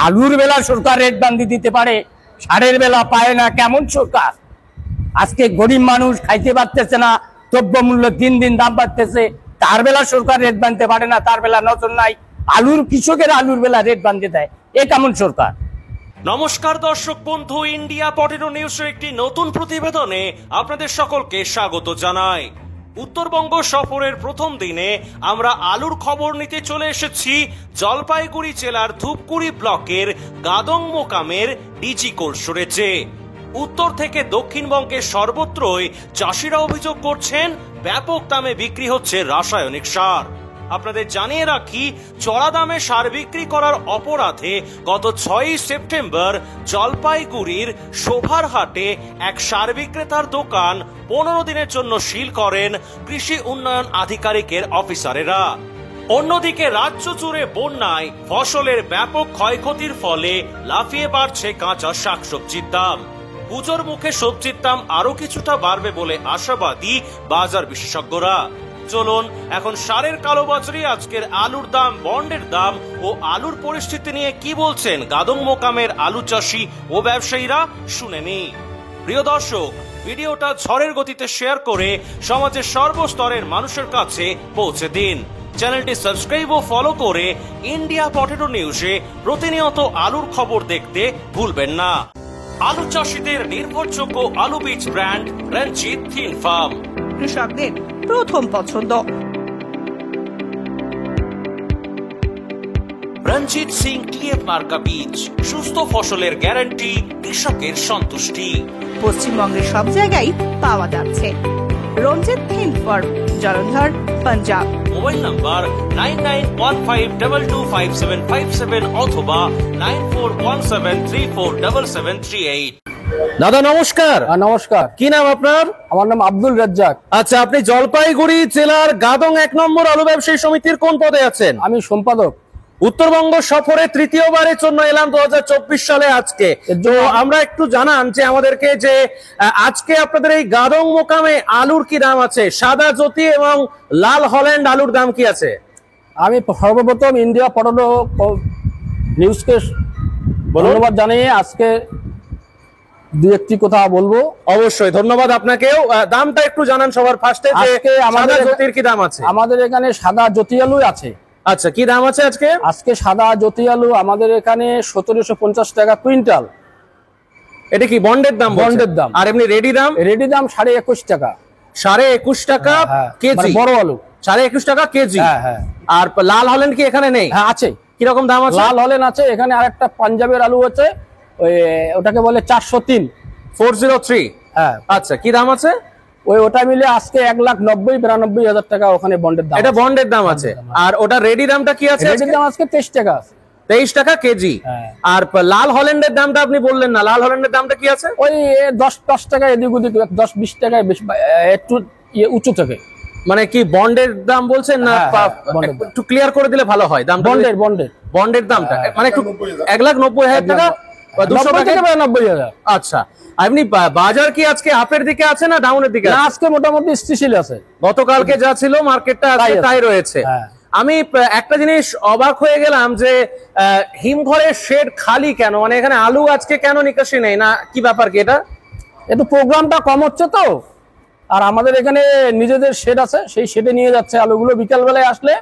আলুর বেলা সরকার রেট বান্ধি দিতে পারে, সারের বেলা পায় না, কেমন সরকার? আজকে গরিব মানুষ খাইতে পারতেছে না, দ্রব্যমূল্য দিন দিন দাম বাড়তেছে, তার বেলা সরকার রেট বাঁধতে পারে না, তার বেলা নজর নাই। আলুর কৃষকের আলুর বেলা রেট বাঁধতে দেয়, এ কেমন সরকার? নমস্কার দর্শক বন্ধু, ইন্ডিয়া পটেটো নিউজের একটি নতুন প্রতিবেদনে আপনাদের সকলকে স্বাগত জানাই। উত্তরবঙ্গ সফরের প্রথম দিনে আমরা আলুর খবর নিতে চলে এসেছি জলপাইগুড়ি জেলার ধূপগুড়ি ব্লকের গাদং মোকামের ডিজি কোল্ড স্টোরেজে। উত্তর থেকে দক্ষিণবঙ্গের সর্বত্রই চাষিরা অভিযোগ করছেন ব্যাপক দামে বিক্রি হচ্ছে রাসায়নিক সার। আপনাদের জানিয়ে রাখি, চড়া দামে সার বিক্রি করার অপরাধে গত 6 সেপ্টেম্বর জলপাইগুড়ির শোভার হাটে এক সার বিক্রেতার দোকান 15 দিনের জন্য সিল করেন কৃষি উন্নয়ন আধিকারিকের অফিসারেরা। অন্যদিকে রাজ্য জুড়ে বন্যায় ফসলের ব্যাপক ক্ষয়ক্ষতির ফলে লাফিয়ে বাড়ছে কাঁচা শাকসবজির দাম। পুজোর মুখে সবজির দাম আরো কিছুটা বাড়বে বলে আশাবাদী বাজার বিশেষজ্ঞরা। চলুন এখন সারের কালোবাজারি, আজকের আলুর দাম, বন্ডের দাম ও আলুর পরিস্থিতি নিয়ে কি বলছেন গাদং মোকামের আলু চাষি ও ব্যবসায়ীরা শুনে নি। প্রিয় দর্শক, ভিডিওটা ঝড়ের গতিতে শেয়ার করে সমাজের সর্বস্তরের মানুষের কাছে পৌঁছে দিন। চ্যানেলটি সাবস্ক্রাইব ও ফলো করে ইন্ডিয়া পটেটো নিউজে প্রতিনিয়ত আলুর খবর দেখতে ভুলবেন না। আলু চাষীদের নির্ভরযোগ্য আলু বীজ ব্র্যান্ড রঞ্জিত থিন ফার্ম, কৃষকদের প্রথম পছন্দ। রঞ্জিত সিং টিএফ মার্কা বীজ, সুস্থ ফসলের গ্যারান্টি, কৃষকের সন্তুষ্টি। পশ্চিমবঙ্গের সব জায়গায় পাওয়া যাচ্ছে। Ranjit Thind farm, Jalandhar, Punjab. Mobile number 9915225757 অথবা 9417347738। দাদা নমস্কার। নমস্কার। কি নাম আপনার? আমার নাম আব্দুল রাজ্জাক। আচ্ছা, আপনি জলপাইগুড়ি জেলার গাদং 1 নম্বর আলু ব্যবসায়ী সমিতির কোন পদে আছেন? আমি সম্পাদক। উত্তরবঙ্গ সফরে তৃতীয়বারের জন্য এলাম 2024 সালে আজকে। তো আমরা একটু জানান যে আমাদেরকে যে আজকে আপনাদের এই গাদং মোকামে আলুর কি দাম আছে, সাদা জ্যোতি এবং লাল হল্যান্ড আলুর দাম কি আছে? আমি সর্বপ্রথম ইন্ডিয়া পটেটো নিউজকে ধন্যবাদ জানিয়ে আজকে দু একটি কথা বলবো। অবশ্যই ধন্যবাদ আপনাকেও। দামটা একটু জানান সবার ফার্স্টে, যে আমাদের জ্যোতির কি দাম আছে? আমাদের এখানে সাদা জ্যোতি আলু আছে। আচ্ছা, কি দাম আছে আজকে? আজকে সাদা জ্যোতি আলু আমাদের এখানে 1750 টাকা কুইন্টাল। এটা কি বন্ডের দাম? বন্ডের দাম। আর এমনি রেডি দাম? রেডি দাম 21.5 টাকা। 21.5 টাকা কেজি? বড় আলু 21.5 টাকা কেজি। হ্যাঁ। আর লাল হল্যান্ড কি এখানে নেই? হ্যাঁ আছে। কিরকম দাম আছে? লাল হল্যান্ড আছে এখানে। আরেকটা পাঞ্জাবের আলু আছে, ওটাকে বলে 403। 403। হ্যাঁ। আচ্ছা, কি দাম আছে? ওটা মিলে আজকে 1,90,92,000 টাকা ওখানে বন্ডের দাম। এটা বন্ডের দাম আছে। আর ওটা রেডি দামটা কি আছে? রেডি দাম আজকে 23 টাকা আছে। 23 টাকা কেজি। আর লাল হল্যান্ডের দামটা আপনি বললেন না, লাল হল্যান্ডের দামটা কি আছে? ওই 10 টাকা এদিক ওদিক, 10-20 টাকায় বেশি, একটু উঁচু থেকে। মানে কি বন্ডের দাম বলছেন না? একটু ক্লিয়ার করে দিলে ভালো হয়। দাম বন্ডের দামটা মানে একটু 1,90,000 টাকা, 200 টাকা, 90,000। আচ্ছা, আপনি বাজার কি আজকে আপের দিকে আছে না ডাউনের দিকে? না, আজকে মোটামুটি স্থিতিশীল আছে। গতকালকে যা ছিল মার্কেটটা আজকে তাই রয়েছে। আমি একটা জিনিস অবাক হয়ে গেলাম যে হিমঘরের শেড খালি কেন? মানে এখানে আলু আজকে কেন নিকাশি নেই না, কি ব্যাপার কি এটা? একটু প্রোগ্রামটা কম হচ্ছে তো, আর আমাদের এখানে নিজেদের শেড আছে, সেই শেডে নিয়ে যাচ্ছে আলুগুলো। বিকাল বেলায় আসলে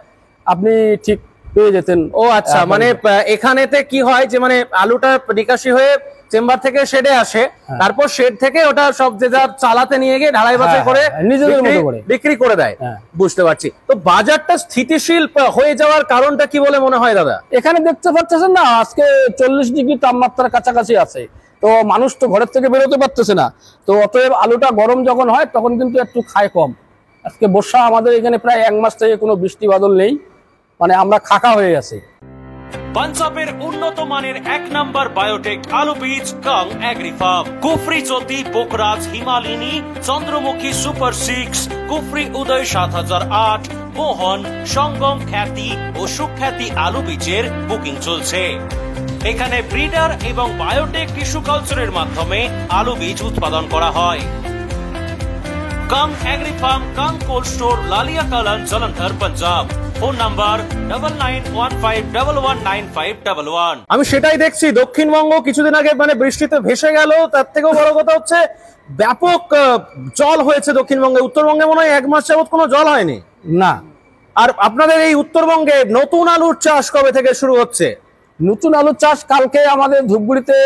আপনি ঠিক পেয়ে যেতেন। ও আচ্ছা, মানে এখানেতে কি হয় যে মানে আলুটা নিকাশি হয়ে চেম্বার থেকে শেডে আসে, তারপর শেড থেকে ওটা সব যে যা চালাতে নিয়ে গিয়ে ঢালাই বাছাই করে নিজেদের মতো করে বিক্রি করে দেয়। বুঝতে পারছি। তো বাজারটা স্থিতিশীল হয়ে যাওয়ার কারণটা কি বলে মনে হয় দাদা? এখানে দেখতে পাচ্ছেন না, আজকে 40 ডিগ্রি তাপমাত্রার কাছাকাছি আছে, তো মানুষ তো ঘরের থেকে বেরোতে পারতেছে না। তো অতএব আলুটা গরম যখন হয় তখন কিন্তু একটু খায় কম। আজকে বর্ষা আমাদের এখানে প্রায় 1 মাস থেকে কোনো বৃষ্টি বাদল নেই, মানে আমরা খাকা হয়ে আছি। পাঞ্জাবের উন্নত মানের 1 নম্বর বায়োটেক আলু বীজ কাং এগ্রি ফার্ম, কুফরি জ্যোতি, পোকরাজ, হিমালিনী, চন্দ্রমুখী সুপার 6, কুফরি উদয় 7008, মোহন, সঙ্গম খ্যাতি ও সুখ্যাতি আলু বীজের বুকিং চলছে। এখানে ব্রিডার এবং বায়োটেক টিস্যু কালচারের মাধ্যমে আলু বীজ উৎপাদন করা হয়। Kang agri farm, Kang cold store, Lalia Kalan, Jalandhar, Punjab. Phone number 9915119511। আমি সেটাই দেখছি, দক্ষিণবঙ্গ কিছুদিন আগে মানে বৃষ্টিতে ভেসে গেল, তার থেকেও বড় কথা হচ্ছে ব্যাপক জল হয়েছে দক্ষিণবঙ্গে। উত্তরবঙ্গে মনে হয় 1 মাস যাবত কোনো জল হয়নি। না, আর আপনাদের এই উত্তরবঙ্গে নতুন আলুর চাষ কবে থেকে শুরু হচ্ছে? নতুন আলুর চাষ কালকে আমাদের ধূপগুড়িতে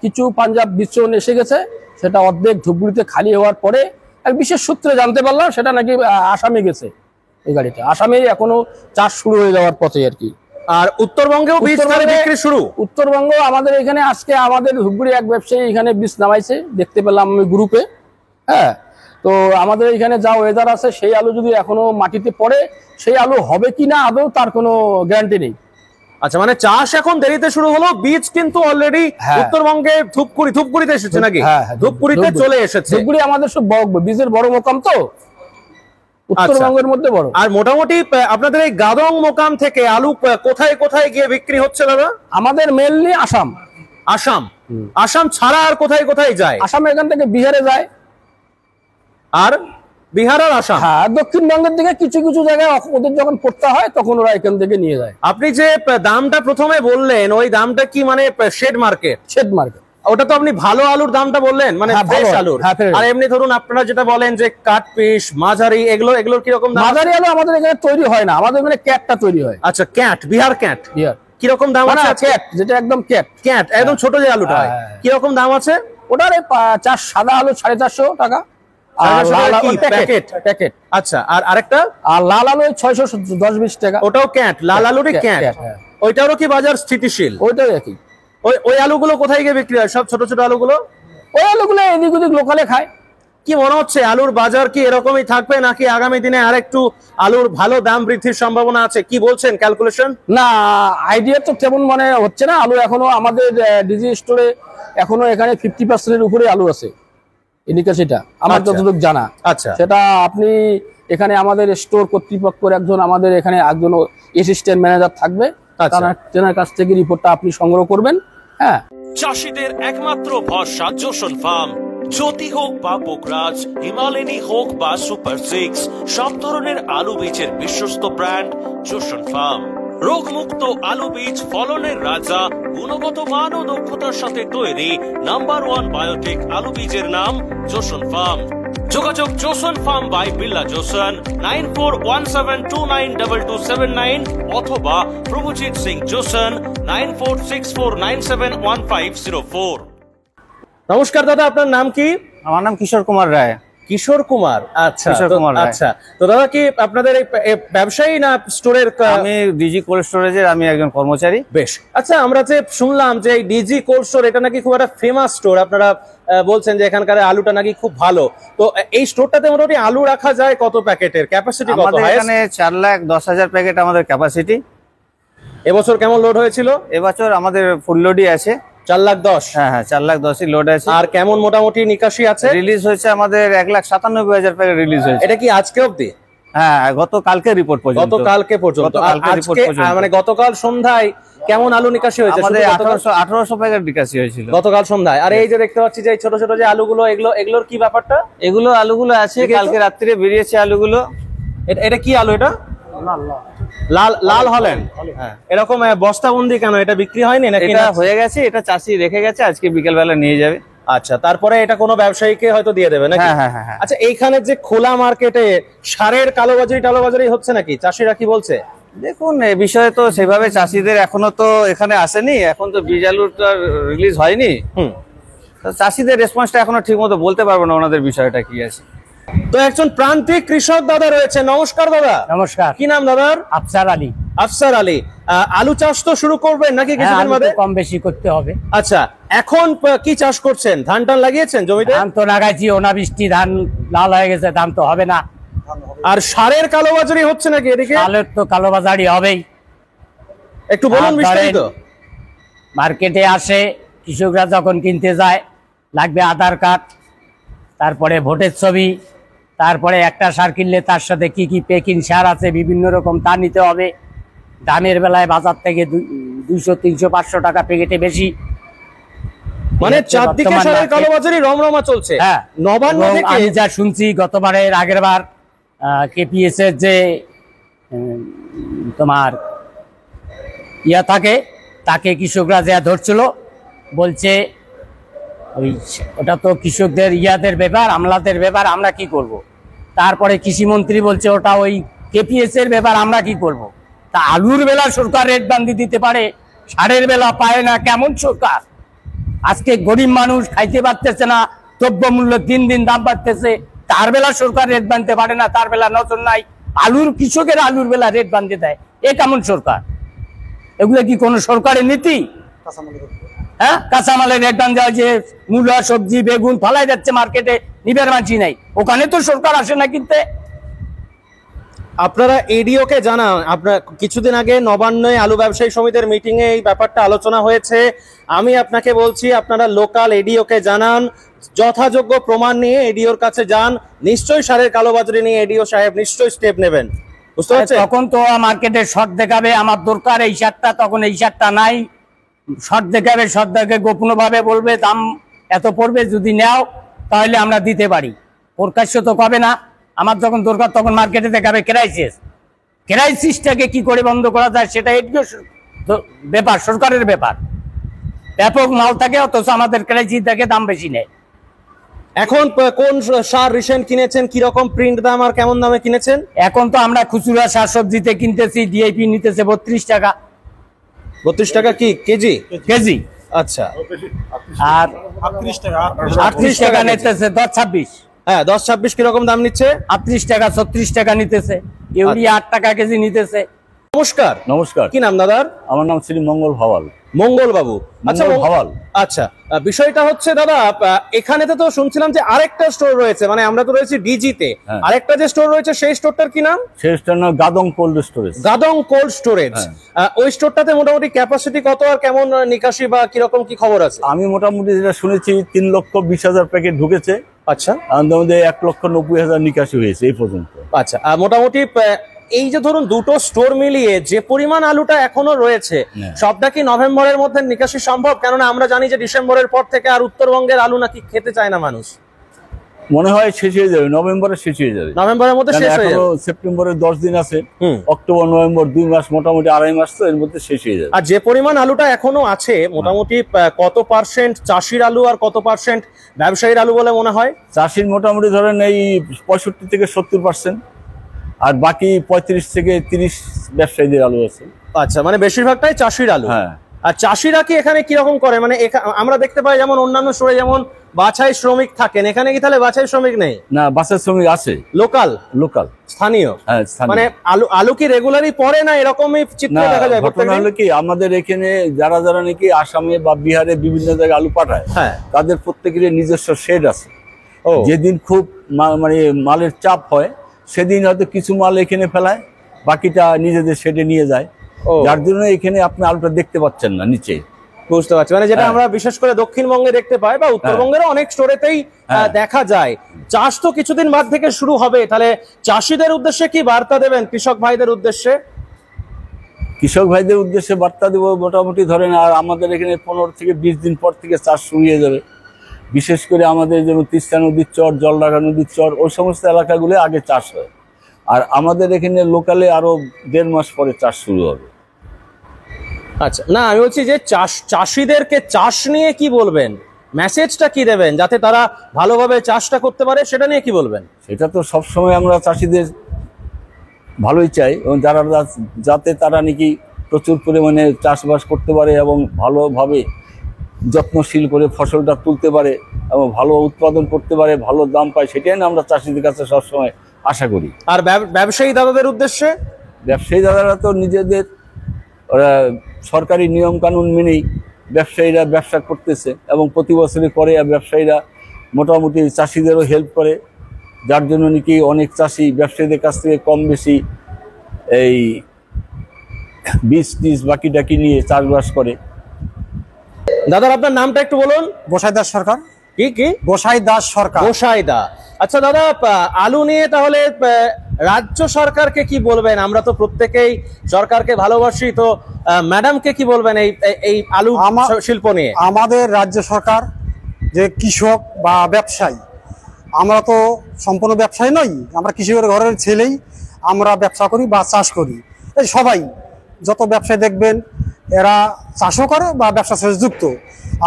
কিছু পাঞ্জাব বিচন এসে গেছে, সেটা অর্ধেক ধূপগুড়িতে খালি হওয়ার পরে এক বিশেষ সূত্রে জানতে পারলাম সেটা নাকি আসামে গেছে। এই গাড়িটা আসামে এখনো চাষ শুরু হয়ে যাওয়ার পথে আর কি। আর উত্তরবঙ্গেও বীজ বিক্রি শুরু? উত্তরবঙ্গ আমাদের এখানে আজকে আমাদের ধূপগুড়ি এক ব্যবসায়ী এখানে বীজ নামাইছে, দেখতে পেলাম আমি গ্রুপে। হ্যাঁ, তো আমাদের এখানে যা ওয়েদার আছে সেই আলু যদি এখনো মাটিতে পড়ে সেই আলু হবে কিনা আদৌ তার কোনো গ্যারান্টি নেই। আচ্ছা, মানে চাষ এখন দেরিতে শুরু হলো, বীজ কিন্তু অলরেডি উত্তরবঙ্গে ধূপগুড়িতে এসেছে নাকি? ধূপগুড়িতে চলে এসেছে। ধূপগুড়ি আমাদের সব বীজের বড় মোকাম, তো উত্তরবঙ্গের মধ্যে বড়। আর মোটামুটি আপনাদের এই গাদং মোকাম থেকে আলু কোথায় কোথায় গিয়ে বিক্রি হচ্ছে দাদা? আমাদের মেনলি আসাম। আসাম ছাড়া আর কোথায় কোথায় যায়? আসাম এখান থেকে বিহারে যায়। আর বিহার আর আসাম? হ্যাঁ, দক্ষিণবঙ্গের দিকে কিছু কিছু জায়গায় ওদের যখন পড়তে হয় তখন ওরা এখান থেকে নিয়ে যায়। আপনি যে দামটা প্রথমে বললেন ওই দামটা কি মানে শেড মার্কেট? Shade market. ওটা তো আপনি ভালো আলুর দামটা বললেন, মানে ফ্রেশ আলুর। আর এমনি ধরুন আপনারা যেটা বলেন যে কাট পিস, মাঝারি, এগুলোর কি রকম দাম? মাঝারি আলু আমাদের এখানে তৈরি হয় না, আমাদের এখানে ক্যাটটা তৈরি হয়। আচ্ছা, ক্যাট, বিহার ক্যাট। বিহার কি রকম দাম আছে? ক্যাট যেটা একদম ক্যাট একদম ছোট যে আলুটা হয়, কি রকম দাম আছে ওটার? সাদা আলু 450 টাকা প্যাকেট। আচ্ছা, আর আরেকটা? আর লাল আলু 610-20 টাকা। ওটাও ক্যাট, লাল আলুরই ক্যাট। ওইটারও কি বাজার স্থিতিশীল? ওইটাই একই। ওই আলুগুলো কোথায় গিয়ে বিক্রি হয়, সব ছোট ছোট আলুগুলো? ওই আলুগুলো এদিক ওদিক লোকালে খায়। কি মনে হচ্ছে আলুর বাজার কি এরকমই থাকবে নাকি আগামী দিনে আরেকটু আলুর ভালো দাম বৃদ্ধির সম্ভাবনা আছে? কি বলছেন ক্যালকুলেশন? না, আইডিয়া তো তেমন মানে হচ্ছে না। আলু এখনো আমাদের ডিজি স্টোরে এখনো এখানে 50% উপরে আলু আছে, সেটা আমার যতটুকু জানা। আচ্ছা, সেটা আপনি এখানে আমাদের স্টোর কর্তৃপক্ষের একজন, আমাদের এখানে একজন অ্যাসিস্ট্যান্ট ম্যানেজার থাকবে, তেনার কাছ থেকে রিপোর্টটা আপনি সংগ্রহ করবেন। হ্যাঁ, চাষিদের একমাত্র ভরসা জোসন ফার্ম। জ্যোতি হোক বা পোকরাজ, হিমালয়ানি হোক বা সুপার 6, সব ধরনের আলু বীজের বিশ্বস্ত ব্র্যান্ড জোসন ফার্ম। রোগমুক্ত আলু বীজ, ফলনের রাজা, গুণগত মান ও দক্ষতার সাথে তৈরি নাম্বার 1 বায়োটেক আলু বীজের নাম জোসন ফার্ম। যোগাযোগ Joseon farm by Billah Joseon 9417292279 অথবা প্রভুজিৎ সিং জোসন 9464971504। নমস্কার দাদা, আপনার নাম কি? আমার নাম কিশোর কুমার রায়। কিশোর কুমার, আচ্ছা। কিশোর কুমার রায়। আচ্ছা, তো দাদা কি আপনাদের এই ব্যবসায়ী না স্টোরের? আমি ডিজি কোল্ড স্টোরেজের আমি একজন কর্মচারী। বেশ, আচ্ছা, আমরা যে শুনলাম যে এই ডিজি কোল্ড স্টোর এটা নাকি খুব একটা ফেমাস স্টোর, আপনারা বলছেন যে এখানকার আলুটা নাকি খুব ভালো। তো এই স্টোরটাতে মোটামুটি আলু রাখা যায় কত প্যাকেটের? ক্যাপাসিটি কত? আমাদের এখানে 4,10,000 প্যাকেট আমাদের ক্যাপাসিটি। এবছর কেমন লোড হয়েছিল? এবছর আমাদের ফুল লোডই আছে, 4,10,000। হ্যাঁ, 4,10,000 লোড আছে। আর কেমন মোটামুটি নিকাশি আছে? রিলিজ হয়েছে আমাদের 1,97,000 প্যাকেট রিলিজ হয়েছে। এটা কি আজকে অবধি? হ্যাঁ, গতকালকে রিপোর্ট পর্যন্ত। গতকালকে পর্যন্ত। মানে গতকাল সন্ধ্যায় কেমন আলু নিকাশি হয়েছে? আমাদের 1800 প্যাকেট নিকাশি হয়েছিল গতকাল সন্ধ্যায়। আর এই যে দেখতে পাচ্ছি যে ছোট ছোট যে আলুগুলো, এগুলোর কি ব্যাপারটা? আলুগুলো আছে কালকে রাত্রিরে বেরিয়েছে আলুগুলো। এটা কি আলু? এটা লাল হল্যান্ড। এরকম বস্তাবন্দি কেন? এটা বিক্রি হয়নি নাকি? এটা হয়ে গেছে, এটা চাষি রেখে গেছে, আজকে বিকেল বেলা নিয়ে যাবে। আচ্ছা, তারপরে এটা কোনো ব্যবসায়ীকে হয়তো দিয়ে দেবে নাকি? হ্যাঁ। আচ্ছা, এইখানে যে খোলা মার্কেটে সারের কালোবাজারি হচ্ছে নাকি? চাষিরা কি বলছে? দেখুন, এই বিষয়ে তো সেভাবে চাষিদের এখনো তো এখানে আসেনি, এখন তো বীজ আলুর রিলিজ হয়নি। চাষিদের রেসপন্সটা এখনো ঠিক মতো বলতে পারবো না ওনাদের বিষয়টা কি আছে। তো একজন প্রান্তিক কৃষক দাদা রয়েছে। নমস্কার দাদা। নমস্কার। কি নাম দাদার? আফসার আলী। আফসার আলী, আলু চাষ তো শুরু করবেন নাকি কিছুদিন বাদে? কম বেশি করতে হবে। আচ্ছা, এখন কি চাষ করছেন? ধান টান লাগিয়েছেন জমিতে? ধান তো লাগাইছি, অনাবৃষ্টি ধান লাল হয়ে গেছে, ধান তো হবে না। আর সারের কালোবাজারি হচ্ছে নাকি এদিকে? সারের তো কালোবাজারি হবেই। একটু বলুন বিস্তারিত। মার্কেটে আসে, কৃষকরা যখন কিনতে যায় লাগবে আধার কার্ড, তারপরে ভোটের ছবি, তারপরে একটা সার কিনলে তার সাথে কি কি প্যাকিং সার আছে বিভিন্ন রকম তা নিতে হবে। দামের বেলায় বাজার থেকে 200, 300, 500 টাকা প্যাকেটে বেশি। মানে চারদিকে সারের কালোবাজারি রমরমা চলছে। হ্যাঁ, নবান্ন থেকে আমি যা শুনছি গতবারের আগের বার কেপিএস এর যে তোমার থাকে, তাকে কৃষকরা যা ধরছিল, বলছে ওই ওটা তো কৃষকদের ইয়াদের ব্যাপার, আমলাদের ব্যাপার, আমরা কি করব। তারপরে কৃষিমন্ত্রী বলছে ওটা ওই কেপিএস এর ব্যাপার, আমরা কি করব। তা আলুর বেলা সরকার রেট বান্ধি দিতে পারে, সারের বেলা পায় না, কেমন সরকার? আজকে গরিব মানুষ খাইতে পারতেছে না, দ্রব্যমূল্য দিন দিন দাম বাড়তেছে, তার বেলা সরকার রেট বাঁধতে পারে না, তার বেলা নজর নাই। কৃষকের আলুর বেলা রেট বাঁধতে দেয়, এ কেমন সরকার? এগুলো কি কোনো সরকারের নীতি? হ্যাঁ, কাঁচামালের রেট বাঁধ দেওয়া, যে মূলা, সবজি, বেগুন ফলাই যাচ্ছে মার্কেটে, নিবের মাঝি নাই, ওখানে তো সরকার আসে না কিনতে। আপনারা এডিও কে জানান। আপনার কিছুদিন আগে নবান্নে আলু ব্যবসায়ী সমিতির মিটিং এ এই ব্যাপারটা আলোচনা হয়েছে। আমি আপনাকে বলছি, আপনারা লোকাল এডিও কে জানান, যথাযোগ্য প্রমাণ নিয়ে এডিওর কাছে যান, নিশ্চয়ই সারের কালোবাজারি নিয়ে এডিও সাহেব নিশ্চয়ই স্টেপ নেবেন। বুঝতে পারছেন? তখন তো মার্কেটে শর্ট দেখাবে, আমার দরকার এই সারটা, তখন এই সারটা নাই, শর্ট দেখাবে, শর্ট দেখে গোপন ভাবে বলবে দাম এত পড়বে, যদি নেও তাহলে আমরা দিতে পারি। প্রকাশ্য তো কবে না, আমার যখন দরকার তখন মার্কেটে দেখাবে ক্রাইসিস। ক্রাইসিসটাকে কি করে বন্ধ করা যায় সেটা এডিও ব্যাপার, সরকারের ব্যাপার। ব্যাপক মাল থাকে, অথচ আমাদের ক্রাইসিস দেখে দাম বেশি নেয়। এখন কোন সার রিসেন্ট কিনেছেন, কি রকম প্রিন্ট দাম আর কেমন দামে কিনেছেন? এখন তো আমরা খুচরা শাকসবজিতে কিনতেছি, ডিআইপি নিতেছে 32 টাকা। 32 টাকা কি কেজি? কেজি। আচ্ছা, আর 38 টাকা নিতেছে 10-26। হ্যাঁ, 10-26 কিরকম দাম নিচ্ছে? 38 টাকা 36 টাকা নিতেছে। ইউরিয়া 8 টাকা কেজি নিতেছে। নমস্কার। নমস্কার, কি নাম দাদার? আমার নাম শ্রী মঙ্গল ভাওয়াল। মঙ্গল বাবু। আচ্ছা, মঙ্গল ভাওয়াল। আচ্ছা, বিষয়টা হচ্ছে দাদা, এখানে তো শুনছিলাম যে আরেকটা স্টোর রয়েছে, মানে আমরা তো রয়েছি ডিজিতে, আরেকটা যে স্টোর রয়েছে সেই স্টোরটার কি নাম? সেই স্টোর নাম Gadang cold storage. Gadang cold storage. ওই স্টোরটাতে মোটামুটি ক্যাপাসিটি কত আর কেমন নিকাশি বা কিরকম কি খবর আছে? আমি মোটামুটি যেটা শুনেছি 3,20,000 প্যাকেট ঢুকেছে। আচ্ছা, আমাদের মধ্যে 1,90,000 নিকাশি হয়েছে এই পর্যন্ত। আচ্ছা, মোটামুটি এই যে ধরুন দুটো স্টোর মিলিয়ে যে পরিমাণ আলুটা এখনো রয়েছে, সবটা কি নভেম্বরের মধ্যে নিকাশি সম্ভব? কেননা আমরা জানি যে ডিসেম্বরের পর থেকে আর উত্তরবঙ্গের আলু নাকি খেতে চায় না মানুষ। মনে হয় শেষ হয়ে যাবে, নভেম্বরে শেষ হয়ে যাবে। নভেম্বরের মধ্যে শেষ হয়ে যাবে। সেপ্টেম্বরের 10 দিন আছে, অক্টোবর নভেম্বর 2 মাস, মোটামুটি 2.5 মাস, তো এর মধ্যে শেষ হয়ে যাবে। আর যে পরিমাণ আলুটা এখনো আছে, মোটামুটি কত পার্সেন্ট চাষির আলু আর কত পার্সেন্ট ব্যবসায়ীর আলু বলে মনে হয়? চাষির মোটামুটি ধরেন এই 65 থেকে 70%, আর বাকি 35 থেকে 30 ব্যবসায়ীদের আলু আছে। আচ্ছা, মানে বেশিরভাগটাই চাষির আলু। হ্যাঁ। আর চাষিরা কি এখানে কিরকম করে? মানে আমরা দেখতে পাই যেমন অন্যান্য স্টোরে যেমন বাছাই শ্রমিক থাকেন, এখানে কি তাহলে বাছাই শ্রমিক নেই? না, বাসের শ্রমিক আছে, লোকাল লোকাল স্থানীয়। হ্যাঁ, স্থানীয়। মানে আলু কি রেগুলারই পড়ে না এরকমই চিত্র না, দেখা যায়? ঘটনা হলো কি, আমাদের এখানে যারা যারা নাকি আসামে বা বিহারে বিভিন্ন জায়গায় আলু পাঠায়, হ্যাঁ, তাদের প্রত্যেকের নিজস্ব শেড আছে। ও, যেদিন খুব মানে মালের চাপ হয়, সেদিন হয়তো কিছু মাল এখানে ফেলায়, বাকিটা নিজেদের শেডে নিয়ে যায়। যার জন্য এখানে আপনি আলুটা দেখতে পাচ্ছেন না নিচে। বুঝতে পারছি, মানে যেটা আমরা বিশেষ করে দক্ষিণবঙ্গে দেখতে পাই বা উত্তরবঙ্গেরও অনেক স্টোরেতেই দেখা যায়। চাষ তো কিছুদিন বাদ থেকে শুরু হবে, তাহলে চাষিদের উদ্দেশ্যে কি বার্তা দেবেন, কৃষক ভাইদের উদ্দেশ্যে? কৃষক ভাইদের উদ্দেশ্যে বার্তা দেবো, মোটামুটি ধরেন আর আমাদের এখানে 15 থেকে 20 দিন পর থেকে চাষ শুরু হয়ে যাবে। বিশেষ করে আমাদের যেমন তিস্তা নদীর চর, জলঢাকা নদীর চর, ওই সমস্ত এলাকাগুলো আগে চাষ হয়, আর আমাদের এখানে লোকালে আরো 1.5 মাস পরে চাষ শুরু হবে। আচ্ছা, না আমি বলছি যে চাষিদেরকে চাষ নিয়ে কি বলবেন, মেসেজটা কি দেবেন যাতে তারা ভালোভাবে চাষটা করতে পারে, সেটা নিয়ে কি বলবেন? সেটা তো সবসময় আমরা চাষিদের ভালোই চাই, এবং যাতে তারা নাকি প্রচুর পরিমাণে চাষবাস করতে পারে এবং ভালোভাবে যত্নশীল করে ফসলটা তুলতে পারে এবং ভালো উৎপাদন করতে পারে, ভালো দাম পায়, সেটাই না আমরা চাষিদের কাছে সবসময় আশা করি। আর ব্যবসায়ী দাদাদের উদ্দেশ্যে? ব্যবসায়ী দাদারা তো নিজেদের ওরা সরকারি নিয়ম কানুন মেনেই ব্যবসায়ীরা ব্যবসা করতেছে, এবং প্রতি বছরই করে, ব্যবসায়ীরা মোটামুটি চাষিদেরও হেল্প করে, যার জন্য নাকি অনেক চাষি ব্যবসায়ীদের কাছ থেকে কম বেশি এই বীজ টিজ বাকি টাকি নিয়ে চাষবাস করে। দাদা আপনার নামটা একটু বলুন। গোসাই দাস সরকার। কি কি? গোসাই দাস সরকার। গোসাই দা। আচ্ছা দাদা, আলু নিয়ে তাহলে রাজ্য সরকারকে কি বলবেন? আমরা তো প্রত্যেকেই সরকারকে ভালোবাসি, তো ম্যাডামকে কি বলবেন এই আলু শিল্প নিয়ে? আমাদের রাজ্য সরকার যে কৃষক বা ব্যবসায়ী, আমরা তো সম্পূর্ণ ব্যবসায়ী নই, আমরা কৃষকের ঘরের ছেলেই। আমরা ব্যবসা করি বা চাষ করি। এই সবাই যত ব্যবসায় দেখবেন এরা চাষও করে বা ব্যবসার সাথে যুক্ত।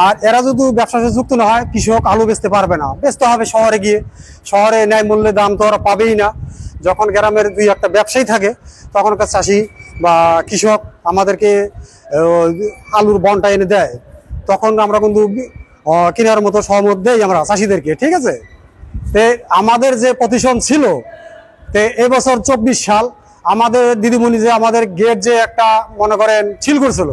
আর এরা যদি ব্যবসার সাথে যুক্ত না হয়, কৃষক আলু বেচতে পারবে না, বেচতে হবে শহরে গিয়ে। শহরে ন্যায় মূল্যে দাম তো ওরা পাবেই না। যখন গ্রামের দুই একটা ব্যবসায়ী থাকে তখনকার চাষি বা কৃষক আমাদেরকে আলুর বনটা এনে দেয়, তখন আমরা কিন্তু কেনার মতো সহমত দেই আমরা চাষিদেরকে, ঠিক আছে। তে আমাদের যে প্রতিষ্ঠান ছিল, তে এবছর 24 সাল আমাদের দিদিমণি যে আমাদের গেট যে একটা মনে করেন ছিল করছিল,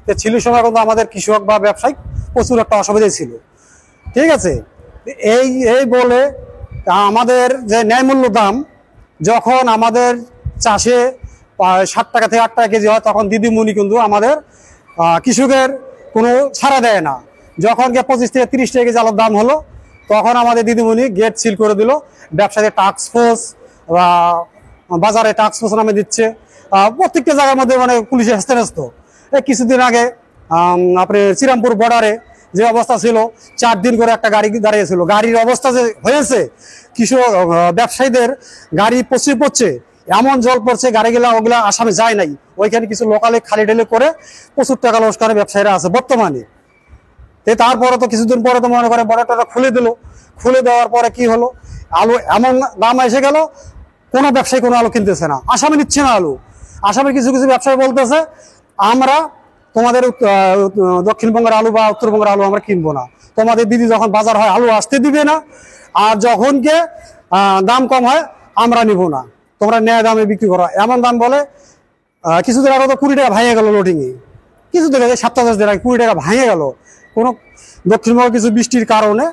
তো ছিলের সময় কিন্তু আমাদের কৃষক বা ব্যবসায়িক প্রচুর একটা অসুবিধাই ছিল, ঠিক আছে। এই বলে আমাদের যে ন্যায়মূল্য দাম যখন আমাদের চাষে 7 টাকা থেকে 8 টাকা কেজি হয়, তখন দিদিমণি কিন্তু আমাদের কৃষকের কোনো ছাড়া দেয় না। যখন 25 থেকে 30 টাকা কেজি আলুর দাম হলো, তখন আমাদের দিদিমণি গেট সিল করে দিল। ব্যবসায়ীদের টাস্ক ফোর্স বা বাজারে টাস্ক ফোর্স নামে দিচ্ছে, প্রত্যেকটা জায়গার মধ্যে মানে পুলিশের হস্তন্যস্ত। কিছুদিন আগে আপনার শ্রীরামপুর বর্ডারে যে অবস্থা ছিল, 4 দিন করে একটা গাড়ি দাঁড়িয়েছিল। গাড়ির অবস্থা যে হয়েছে, কৃষক ব্যবসায়ীদের গাড়ি পড়ছে, এমন জল পড়ছে, গাড়িগুলা ওগুলা আসামে যায় নাই। ওইখানে কিছু লোকালে খালি ঢেলে করে প্রচুর টাকা লস করে ব্যবসায়ীরা আছে বর্তমানে। তারপরে তো কিছুদিন পরে তো মনে করে বর্ডারটা খুলে দিল। খুলে দেওয়ার পরে কি হলো, আলু এমন দাম এসে গেল, কোনো ব্যবসায়ী কোনো আলু কিনতেছে না, আসামে নিচ্ছে না আলু। আসামের কিছু কিছু ব্যবসায়ী বলতেছে আমরা তোমাদের দক্ষিণবঙ্গের আলু বা উত্তরবঙ্গের আলু আমরা কিনবো না, তোমাদের দিদি যখন বাজার হয় আলু আসতে দিবে না, আর যখন কে দাম কম হয় আমরা নিব না, তোমরা ন্যায় দামে বিক্রি করো, এমন দাম বলে। কিছুদিন আগে তো 20 টাকা ভাঙে গেল লোডিংয়ে, কিছু দিন আগে 7-10 দিন আগে 20 টাকা ভাঙে গেল। কোনো দক্ষিণবঙ্গে কিছু বৃষ্টির কারণে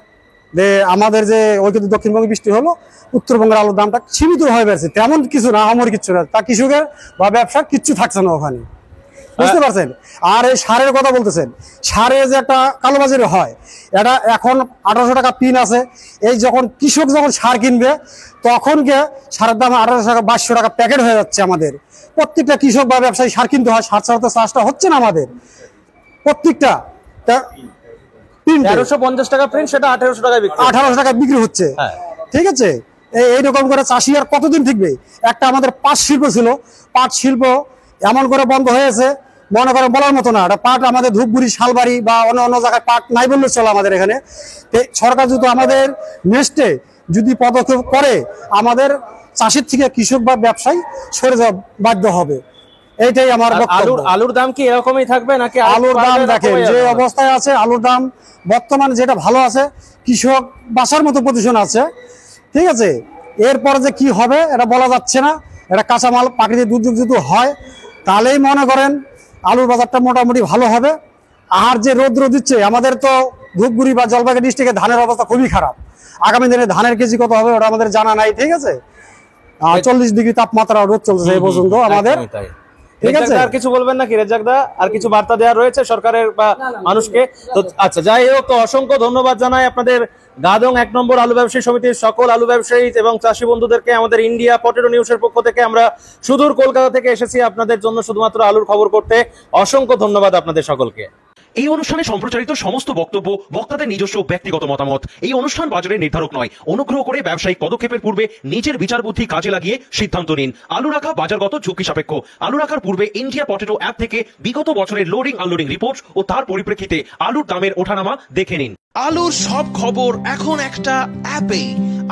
যে আমাদের যে ওই কিন্তু দক্ষিণবঙ্গে বৃষ্টি হলো, উত্তরবঙ্গের আলুর দামটা সীমিত হয়ে গেছে, তেমন কিছু না, আমার কিছু না, তা কৃষকের বা ব্যবসার কিচ্ছু থাকছে না ওখানে, বুঝতে পারছেন। আর এই সারের কথা বলতেছেন, সারে যে একটা কালোবাজারি হয়, এটা এখন 1800 টাকা পিন আছে। এই যখন কৃষক যখন সার কিনবে, তখন গিয়ে সারের দাম 1800 টাকা 2200 টাকা প্যাকেট হয়ে যাচ্ছে। আমাদের প্রত্যেকটা কৃষক বা ব্যবসায়ী সার কিনতে হয়, সার ছাড়া তো চাষটা হচ্ছে না আমাদের। প্রত্যেকটা 1350 টাকা প্রিন্ট, সেটা 1800 টাকায় বিক্রি, 1800 টাকা বিক্রি হচ্ছে, ঠিক আছে। এইরকম করে চাষি আর কতদিন ঠিকবে। একটা আমাদের পাট শিল্প ছিল, পাট শিল্প এমন করে বন্ধ হয়েছে মনে করেন বলার মতো না। এটা পাট আমাদের ধূপগুড়ি, শালবাড়ি বা অন্য অন্য জায়গায় পাট নাই বললে চলে আমাদের এখানে। সরকার যদি আমাদের নেক্সটে যদি পদক্ষেপ করে, আমাদের চাষের থেকে কৃষক বা ব্যবসায়ী সরে যাওয়া বাধ্য হবে, এইটাই আমার বক্তব্য। আলুর দাম কি এরকমই থাকবে নাকি আলুর দাম দেখেন যে অবস্থায় আছে, আলুর দাম বর্তমানে যেটা ভালো আছে, কৃষক বাঁচার মতো পজিশন আছে, ঠিক আছে। এরপরে যে কি হবে এটা বলা যাচ্ছে না। এটা কাঁচামাল প্রাকৃতিক দুর্যোগ যদি হয়, তাহলেই মনে করেন আলুর বাজারটা মোটামুটি ভালো হবে। আর যে রৌদ্র দিচ্ছে, আমাদের তো ধূপগুড়ি বা জলপাইগুড়ি ডিস্ট্রিক্টে ধানের অবস্থা খুবই খারাপ। আগামী দিনে ধানের কেজি কত হবে ওটা আমাদের জানা নাই, ঠিক আছে। 40 ডিগ্রি তাপমাত্রা রোদ চলছে এই পর্যন্ত আমাদের, ঠিক আছে। আর কিছু বলবেন নাকি রেজ্জাক দা? আর কিছু বার্তা দেওয়া রয়েছে সরকারের বা মানুষকে? তো আচ্ছা, যাই হোক, তো অসংখ্য ধন্যবাদ জানাই আপনাদের গাদং 1 নম্বর আলু ব্যবসায়ী সমিতির সকল আলু ব্যবসায়ী এবং চাষী বন্ধুদেরকে। আমাদের ইন্ডিয়া পটেটো নিউজের পক্ষ থেকে আমরা সুদূর কলকাতা থেকে এসেছি আপনাদের জন্য শুধুমাত্র আলুর খবর করতে। অসংখ্য ধন্যবাদ আপনাদের সকলকে। এই অনুষ্ঠানে সম্প্রচারিত সমস্ত বক্তব্য বক্তাদের নিজস্ব ব্যক্তিগত মতামত। এই অনুষ্ঠান বাজারের নির্ধারক নয়। অনুগ্রহ করে ব্যবসায়িক পদক্ষেপের পূর্বে নিজের বিচার বুদ্ধি কাজে লাগিয়ে সিদ্ধান্ত নিন। আলু রাখা বাজারগত ঝুঁকি সাপেক্ষ। আলু রাখার পূর্বে ইন্ডিয়া পটেটো অ্যাপ থেকে বিগত বছরের লোডিং আনলোডিং রিপোর্ট ও তার পরিপ্রেক্ষিতে আলুর দামের ওঠানামা দেখে নিন। আলুর সব খবর এখন একটা অ্যাপেই।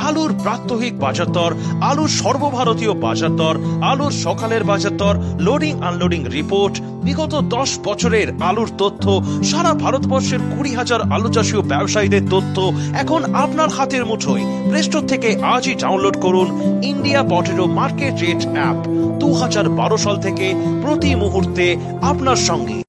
আলুর প্রাত্যহিক বাজার দর, আলুর সর্বভারতীয় বাজার দর, আলুর সকালের বাজার দর, লোডিং আনলোডিং রিপোর্ট, বিগত 10 বছরের আলুর তথ্য, সারা ভারতবর্ষের 20,000 আলু চাষী ও ব্যবসায়ীদের তথ্য এখন আপনার হাতের মুঠোয়। প্লে স্টোর থেকে আজই ডাউনলোড করুন India potato market rate app. 2012 সাল থেকে প্রতি মুহূর্তে আপনার সঙ্গে।